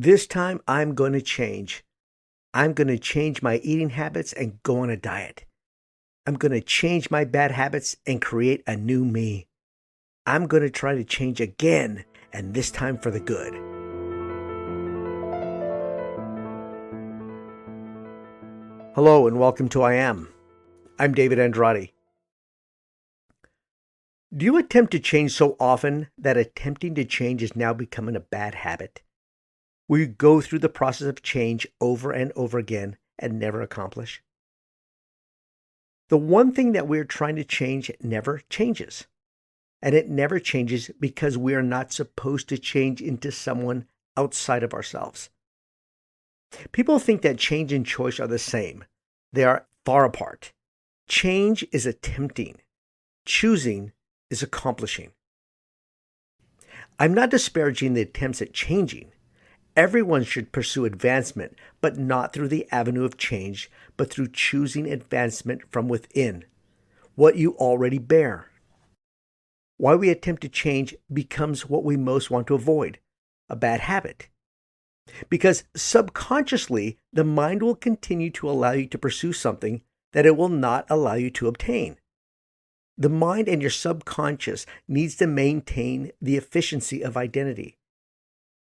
This time I'm going to change. I'm going to change my eating habits and go on a diet. I'm going to change my bad habits and create a new me. I'm going to try to change again, and this time for the good. Hello and welcome to I Am. I'm David Andrade. Do you attempt to change so often that attempting to change is now becoming a bad habit? Will you go through the process of change over and over again and never accomplish? The one thing that we're trying to change never changes. And it never changes because we are not supposed to change into someone outside of ourselves. People think that change and choice are the same. They are far apart. Change is attempting. Choosing is accomplishing. I'm not disparaging the attempts at changing. Everyone should pursue advancement, but not through the avenue of change, but through choosing advancement from within, what you already bear. Why we attempt to change becomes what we most want to avoid, a bad habit. Because subconsciously, the mind will continue to allow you to pursue something that it will not allow you to obtain. The mind and your subconscious needs to maintain the efficiency of identity.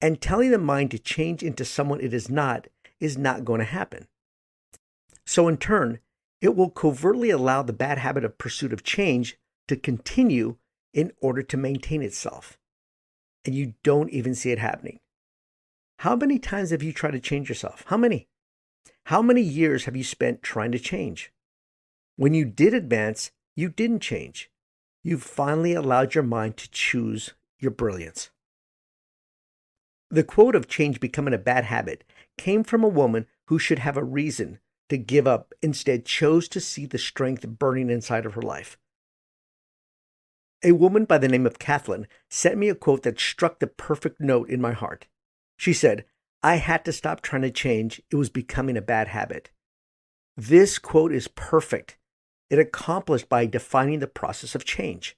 And telling the mind to change into someone it is not going to happen. So in turn, it will covertly allow the bad habit of pursuit of change to continue in order to maintain itself. And you don't even see it happening. How many times have you tried to change yourself? How many? How many years have you spent trying to change? When you did advance, you didn't change. You finally allowed your mind to choose your brilliance. The quote of change becoming a bad habit came from a woman who should have a reason to give up, instead chose to see the strength burning inside of her life. A woman by the name of Kathleen sent me a quote that struck the perfect note in my heart. She said, "I had to stop trying to change. It was becoming a bad habit." This quote is perfect. It accomplished by defining the process of change.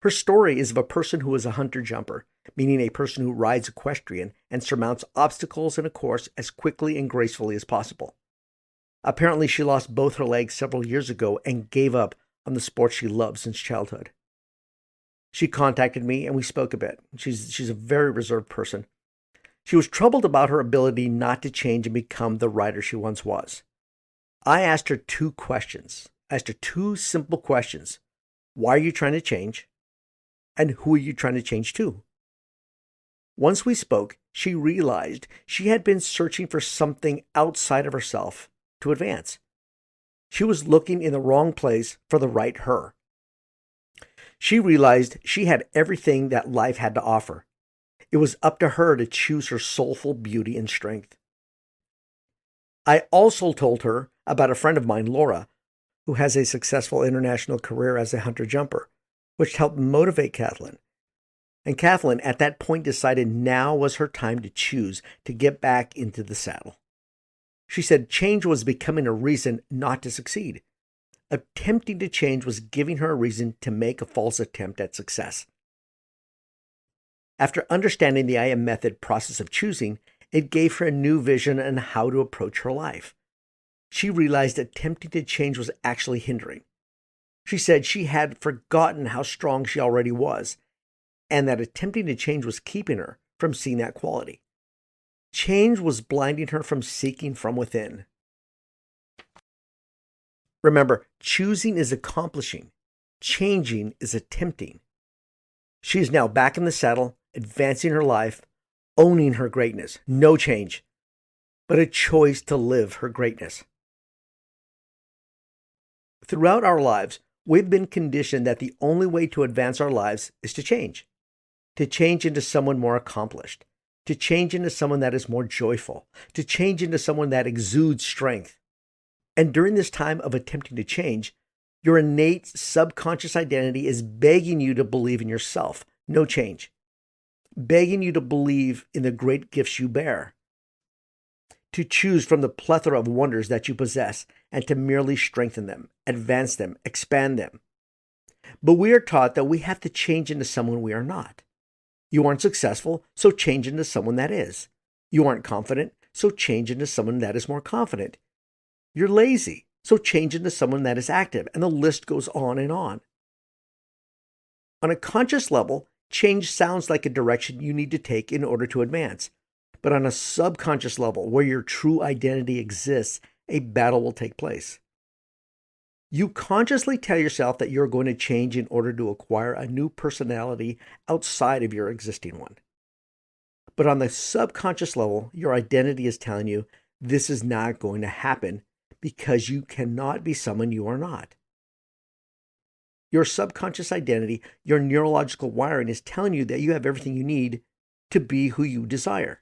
Her story is of a person who is a hunter-jumper, meaning a person who rides equestrian and surmounts obstacles in a course as quickly and gracefully as possible. Apparently, she lost both her legs several years ago and gave up on the sport she loved since childhood. She contacted me and we spoke a bit. She's a very reserved person. She was troubled about her ability not to change and become the rider she once was. I asked her two simple questions. Why are you trying to change? And who are you trying to change to? Once we spoke, she realized she had been searching for something outside of herself to advance. She was looking in the wrong place for the right her. She realized she had everything that life had to offer. It was up to her to choose her soulful beauty and strength. I also told her about a friend of mine, Laura, who has a successful international career as a hunter-jumper, which helped motivate Kathleen. And Kathleen, at that point, decided now was her time to choose to get back into the saddle. She said change was becoming a reason not to succeed. Attempting to change was giving her a reason to make a false attempt at success. After understanding the I Am method process of choosing, it gave her a new vision on how to approach her life. She realized attempting to change was actually hindering. She said she had forgotten how strong she already was, and that attempting to change was keeping her from seeing that quality. Change was blinding her from seeking from within. Remember, choosing is accomplishing. Changing is attempting. She is now back in the saddle, advancing her life, owning her greatness. No change, but a choice to live her greatness. Throughout our lives, we've been conditioned that the only way to advance our lives is to change into someone more accomplished, to change into someone that is more joyful, to change into someone that exudes strength. And during this time of attempting to change, your innate subconscious identity is begging you to believe in yourself, no change, begging you to believe in the great gifts you bear, to choose from the plethora of wonders that you possess and to merely strengthen them, advance them, expand them. But we are taught that we have to change into someone we are not. You aren't successful, so change into someone that is. You aren't confident, so change into someone that is more confident. You're lazy, so change into someone that is active, and the list goes on and on. On a conscious level, change sounds like a direction you need to take in order to advance. But on a subconscious level, where your true identity exists, a battle will take place. You consciously tell yourself that you're going to change in order to acquire a new personality outside of your existing one. But on the subconscious level, your identity is telling you this is not going to happen because you cannot be someone you are not. Your subconscious identity, your neurological wiring is telling you that you have everything you need to be who you desire.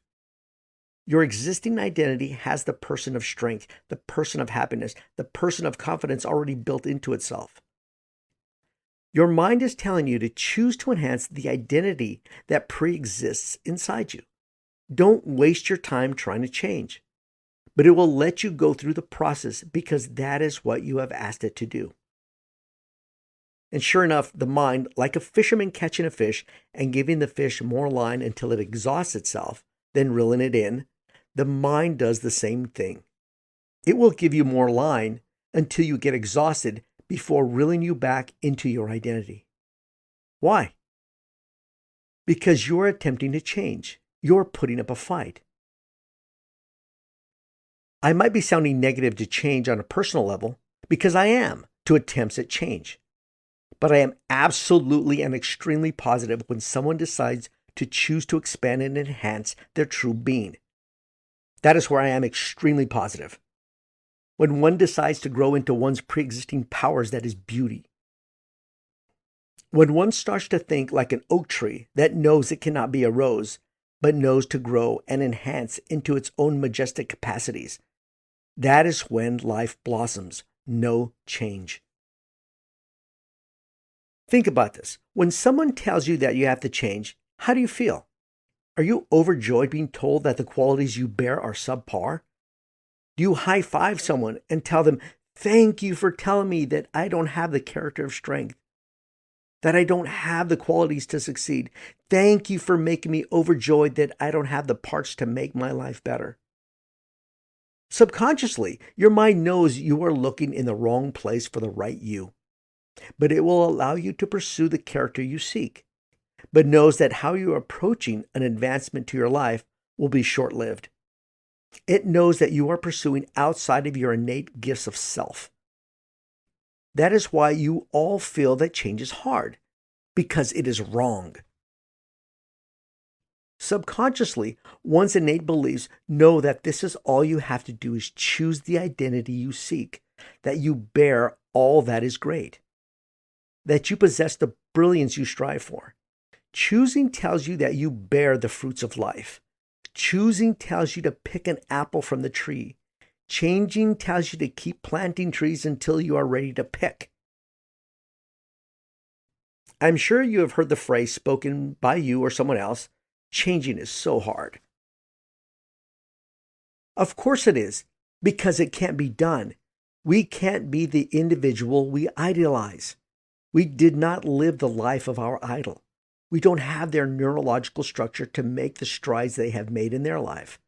Your existing identity has the person of strength, the person of happiness, the person of confidence already built into itself. Your mind is telling you to choose to enhance the identity that pre-exists inside you. Don't waste your time trying to change, but it will let you go through the process because that is what you have asked it to do. And sure enough, the mind, like a fisherman catching a fish and giving the fish more line until it exhausts itself, then reeling it in, the mind does the same thing. It will give you more line until you get exhausted before reeling you back into your identity. Why? Because you're attempting to change. You're putting up a fight. I might be sounding negative to change on a personal level because I am to attempts at change. But I am absolutely and extremely positive when someone decides to choose to expand and enhance their true being. That is where I am extremely positive. When one decides to grow into one's pre-existing powers, that is beauty. When one starts to think like an oak tree that knows it cannot be a rose, but knows to grow and enhance into its own majestic capacities, that is when life blossoms. No change. Think about this. When someone tells you that you have to change, how do you feel? Are you overjoyed being told that the qualities you bear are subpar? Do you high-five someone and tell them, "Thank you for telling me that I don't have the character of strength, that I don't have the qualities to succeed. Thank you for making me overjoyed that I don't have the parts to make my life better"? Subconsciously, your mind knows you are looking in the wrong place for the right you, but it will allow you to pursue the character you seek, but knows that how you are approaching an advancement to your life will be short-lived. It knows that you are pursuing outside of your innate gifts of self. That is why you all feel that change is hard, because it is wrong. Subconsciously, one's innate beliefs know that this is all you have to do is choose the identity you seek, that you bear all that is great, that you possess the brilliance you strive for. Choosing tells you that you bear the fruits of life. Choosing tells you to pick an apple from the tree. Changing tells you to keep planting trees until you are ready to pick. I'm sure you have heard the phrase spoken by you or someone else, "Changing is so hard." Of course it is, because it can't be done. We can't be the individual we idealize. We did not live the life of our idol. We don't have their neurological structure to make the strides they have made in their life.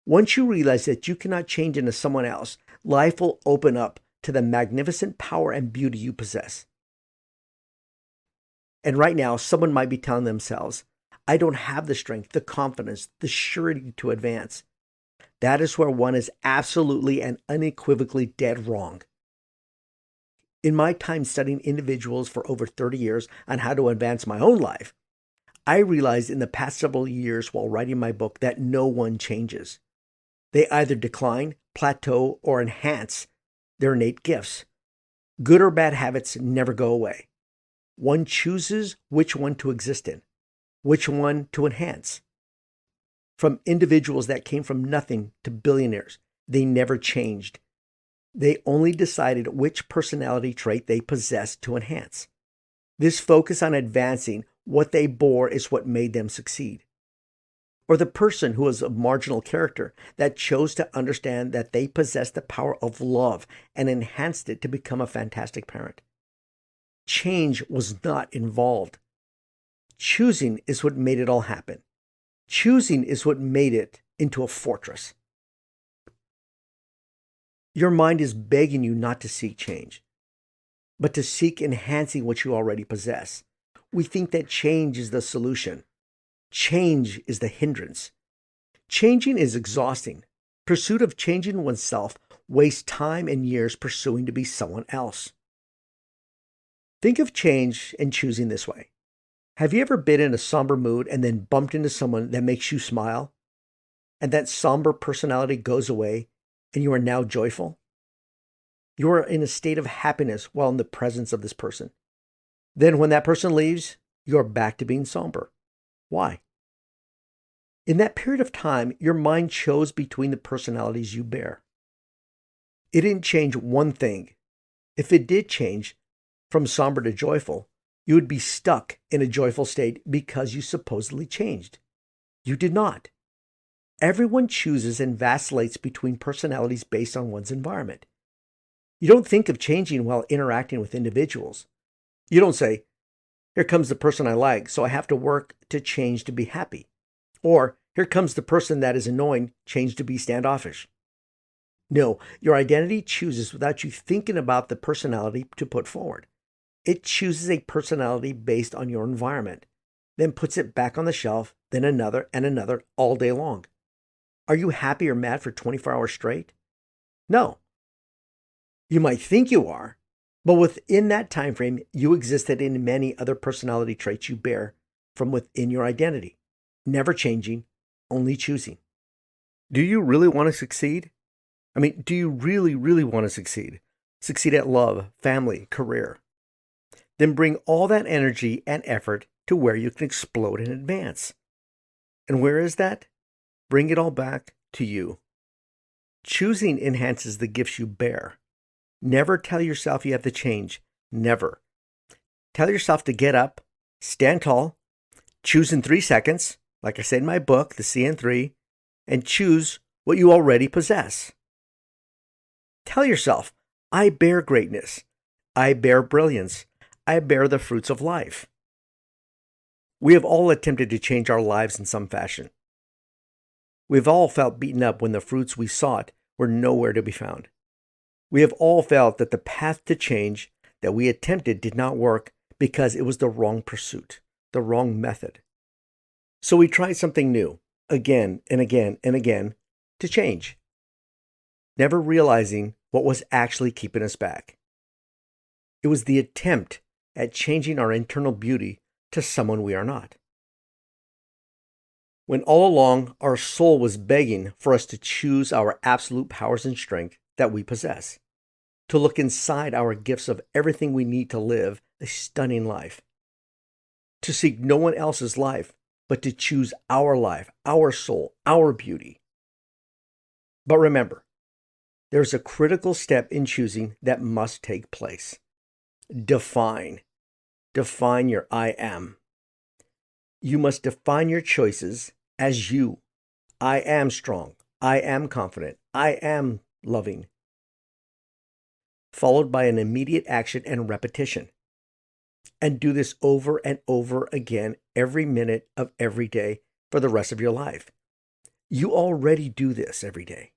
Once you realize that you cannot change into someone else, life will open up to the magnificent power and beauty you possess. And right now, someone might be telling themselves, "I don't have the strength, the confidence, the surety to advance." That is where one is absolutely and unequivocally dead wrong. In my time studying individuals for over 30 years on how to advance my own life, I realized in the past several years while writing my book that no one changes. They either decline, plateau, or enhance their innate gifts. Good or bad habits never go away. One chooses which one to exist in, which one to enhance. From individuals that came from nothing to billionaires, they never changed. They only decided which personality trait they possessed to enhance. This focus on advancing what they bore is what made them succeed. Or the person who was of marginal character that chose to understand that they possessed the power of love and enhanced it to become a fantastic parent. Change was not involved. Choosing is what made it all happen. Choosing is what made it into a fortress. Your mind is begging you not to seek change, but to seek enhancing what you already possess. We think that change is the solution. Change is the hindrance. Changing is exhausting. Pursuit of changing oneself wastes time and years pursuing to be someone else. Think of change and choosing this way. Have you ever been in a somber mood and then bumped into someone that makes you smile? And that somber personality goes away and you are now joyful? You are in a state of happiness while in the presence of this person. Then when that person leaves, you are back to being somber. Why? In that period of time, your mind chose between the personalities you bear. It didn't change one thing. If it did change from somber to joyful, you would be stuck in a joyful state because you supposedly changed. You did not. Everyone chooses and vacillates between personalities based on one's environment. You don't think of changing while interacting with individuals. You don't say, here comes the person I like, so I have to work to change to be happy. Or, here comes the person that is annoying, change to be standoffish. No, your identity chooses without you thinking about the personality to put forward. It chooses a personality based on your environment, then puts it back on the shelf, then another and another all day long. Are you happy or mad for 24 hours straight? No. You might think you are, but within that time frame, you existed in many other personality traits you bear from within your identity, never changing, only choosing. Do you really want to succeed? Do you really, really want to succeed? Succeed at love, family, career. Then bring all that energy and effort to where you can explode and advance. And where is that? Bring it all back to you. Choosing enhances the gifts you bear. Never tell yourself you have to change. Never. Tell yourself to get up, stand tall, choose in 3 seconds, like I said in my book, The CN3, and choose what you already possess. Tell yourself, I bear greatness. I bear brilliance. I bear the fruits of life. We have all attempted to change our lives in some fashion. We've all felt beaten up when the fruits we sought were nowhere to be found. We have all felt that the path to change that we attempted did not work because it was the wrong pursuit, the wrong method. So we tried something new, again and again and again, to change, never realizing what was actually keeping us back. It was the attempt at changing our internal beauty to someone we are not. When all along our soul was begging for us to choose our absolute powers and strength that we possess, to look inside our gifts of everything we need to live a stunning life, to seek no one else's life, but to choose our life, our soul, our beauty. But remember, there's a critical step in choosing that must take place. Define. Define your I am. You must define your choices as you. I am strong. I am confident. I am loving. Followed by an immediate action and repetition. And do this over and over again every minute of every day for the rest of your life. You already do this every day.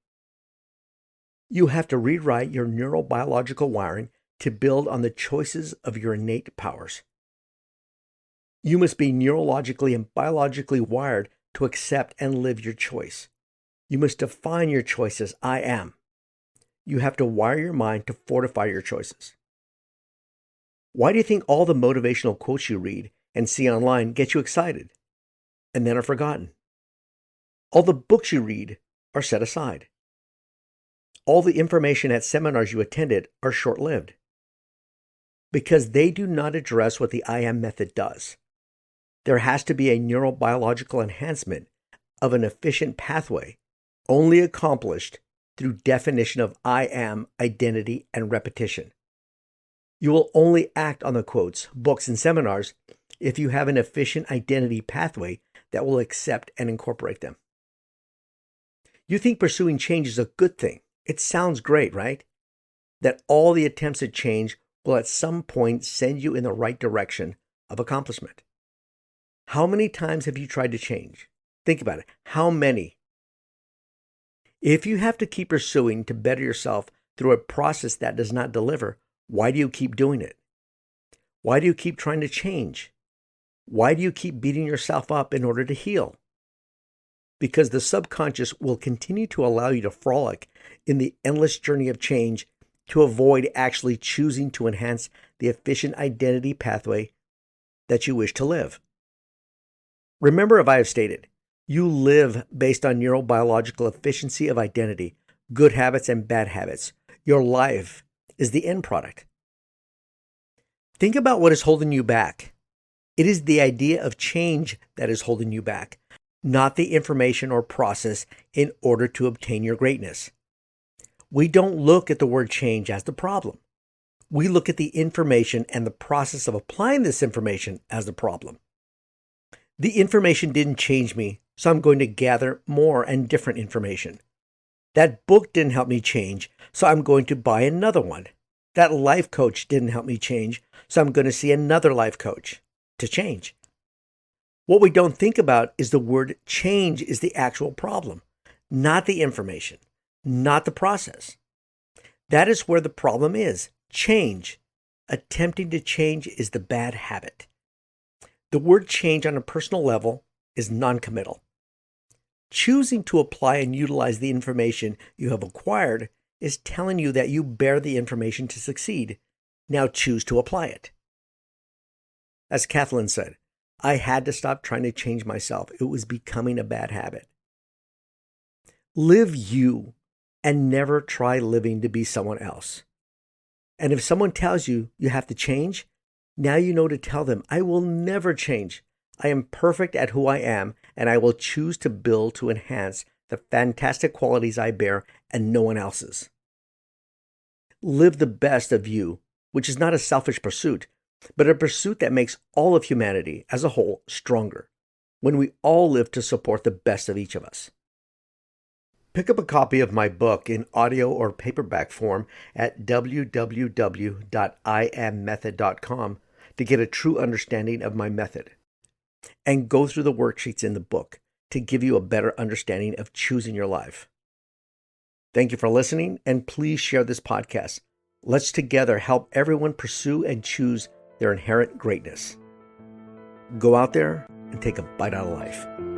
You have to rewrite your neurobiological wiring to build on the choices of your innate powers. You must be neurologically and biologically wired to accept and live your choice. You must define your choices, I am. You have to wire your mind to fortify your choices. Why do you think all the motivational quotes you read and see online get you excited and then are forgotten? All the books you read are set aside. All the information at seminars you attended are short-lived because they do not address what the I am method does. There has to be a neurobiological enhancement of an efficient pathway only accomplished through definition of I am, identity, and repetition. You will only act on the quotes, books, and seminars if you have an efficient identity pathway that will accept and incorporate them. You think pursuing change is a good thing. It sounds great, right? That all the attempts at change will at some point send you in the right direction of accomplishment. How many times have you tried to change? Think about it. How many? If you have to keep pursuing to better yourself through a process that does not deliver, why do you keep doing it? Why do you keep trying to change? Why do you keep beating yourself up in order to heal? Because the subconscious will continue to allow you to frolic in the endless journey of change to avoid actually choosing to enhance the efficient identity pathway that you wish to live. Remember, as I have stated, you live based on neurobiological efficiency of identity, good habits and bad habits. Your life is the end product. Think about what is holding you back. It is the idea of change that is holding you back, not the information or process in order to obtain your greatness. We don't look at the word change as the problem. We look at the information and the process of applying this information as the problem. The information didn't change me, so I'm going to gather more and different information. That book didn't help me change, so I'm going to buy another one. That life coach didn't help me change, so I'm going to see another life coach to change. What we don't think about is the word change is the actual problem, not the information, not the process. That is where the problem is. Change. Attempting to change is the bad habit. The word change on a personal level is non-committal. Choosing to apply and utilize the information you have acquired is telling you that you bear the information to succeed. Now choose to apply it. As Kathleen said, I had to stop trying to change myself. It was becoming a bad habit. Live you and never try living to be someone else. And if someone tells you you have to change, now you know to tell them, I will never change. I am perfect at who I am, and I will choose to build to enhance the fantastic qualities I bear and no one else's. Live the best of you, which is not a selfish pursuit, but a pursuit that makes all of humanity as a whole stronger, when we all live to support the best of each of us. Pick up a copy of my book in audio or paperback form at www.iammethod.com to get a true understanding of my method. And go through the worksheets in the book to give you a better understanding of choosing your life. Thank you for listening, and please share this podcast. Let's together help everyone pursue and choose their inherent greatness. Go out there and take a bite out of life.